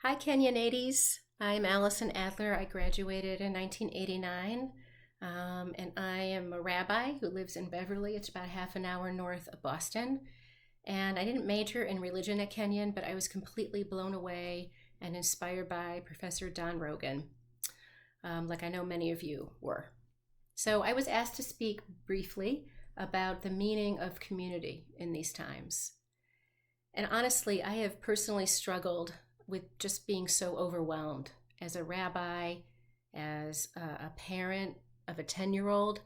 Hi, K80s. I'm Allison Adler. I graduated in 1989, and I am a rabbi who lives in Beverly. It's about half an hour north of Boston. And I didn't major in religion at Kenyon, but I was completely blown away and inspired by Professor Don Rogan, like I know many of you were. So I was asked to speak briefly about the meaning of community in these times. And honestly, I have personally struggled with just being so overwhelmed as a rabbi, as a parent of a 10-year-old,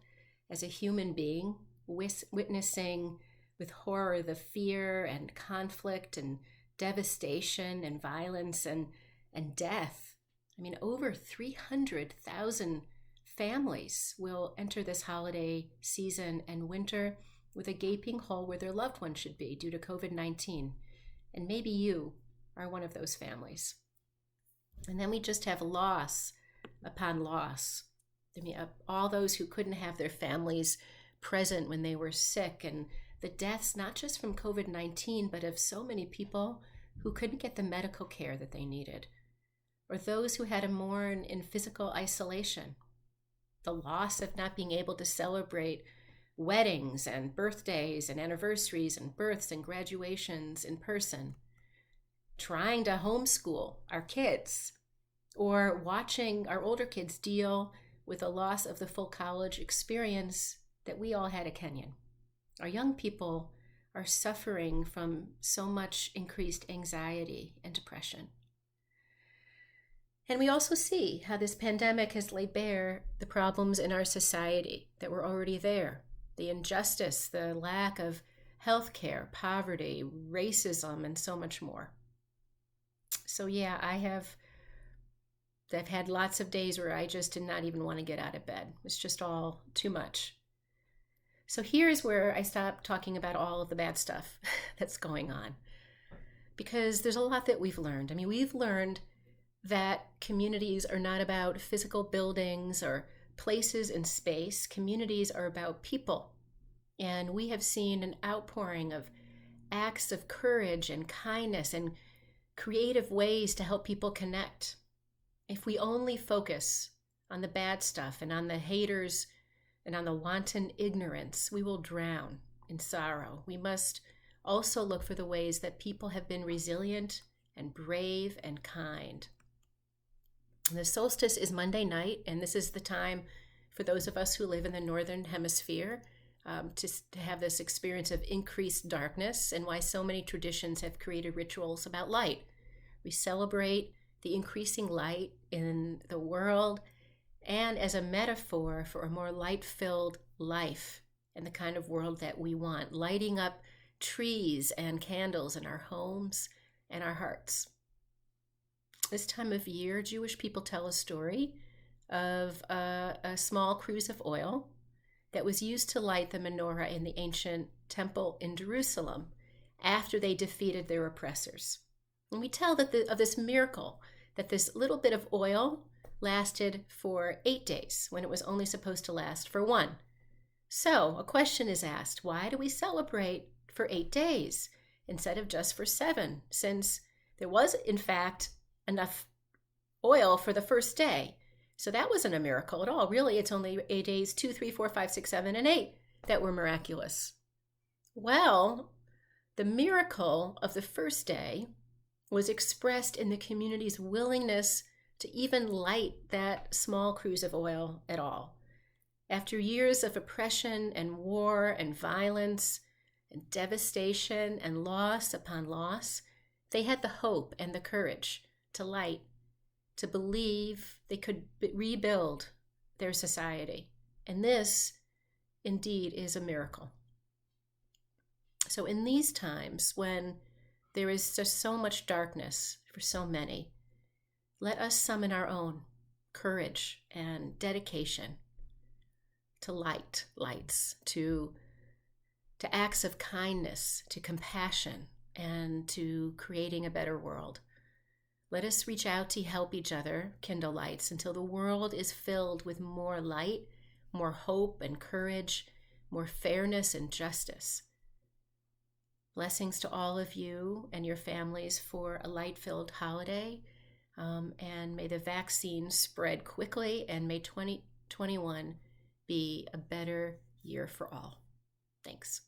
as a human being, witnessing with horror the fear and conflict and devastation and violence and death. I mean, over 300,000 families will enter this holiday season and winter with a gaping hole where their loved one should be due to COVID-19. And maybe you are one of those families. And then we just have loss upon loss. I mean, all those who couldn't have their families present when they were sick, and the deaths, not just from COVID-19, but of so many people who couldn't get the medical care that they needed, or those who had to mourn in physical isolation. The loss of not being able to celebrate weddings and birthdays and anniversaries and births and graduations in person, trying to homeschool our kids, or watching our older kids deal with the loss of the full college experience that we all had at Kenyon. Our young people are suffering from so much increased anxiety and depression. And we also see how this pandemic has laid bare the problems in our society that were already there. The injustice, the lack of health care, poverty, racism, and so much more. So yeah, I've had lots of days where I just did not even want to get out of bed. It's just all too much. So here's where I stop talking about all of the bad stuff that's going on. Because there's a lot that we've learned. I mean, we've learned that communities are not about physical buildings or places in space. Communities are about people. And we have seen an outpouring of acts of courage and kindness and creative ways to help people connect. If we only focus on the bad stuff and on the haters and on the wanton ignorance, we will drown in sorrow. We must also look for the ways that people have been resilient and brave and kind. And the solstice is Monday night, and this is the time for those of us who live in the Northern Hemisphere to have this experience of increased darkness, and why so many traditions have created rituals about light. We celebrate the increasing light in the world, and as a metaphor for a more light-filled life and the kind of world that we want, lighting up trees and candles in our homes and our hearts. This time of year, Jewish people tell a story of a small cruse of oil that was used to light the menorah in the ancient temple in Jerusalem after they defeated their oppressors. And we tell of this miracle, that this little bit of oil lasted for 8 days when it was only supposed to last for 1. So a question is asked, why do we celebrate for 8 days instead of just for 7, since there was, in fact, enough oil for the first day? So that wasn't a miracle at all. Really, it's only 8 days, 2, 3, 4, 5, 6, 7, and 8 that were miraculous. Well, the miracle of the first day was expressed in the community's willingness to even light that small cruse of oil at all. After years of oppression and war and violence and devastation and loss upon loss, they had the hope and the courage to light, to believe they could rebuild their society. And this, indeed, is a miracle. So in these times when there is just so much darkness for so many, let us summon our own courage and dedication to lights, to acts of kindness, to compassion, and to creating a better world. Let us reach out to help each other kindle lights until the world is filled with more light, more hope and courage, more fairness and justice. Blessings to all of you and your families for a light-filled holiday, And may the vaccine spread quickly, and may 2021 be a better year for all. Thanks.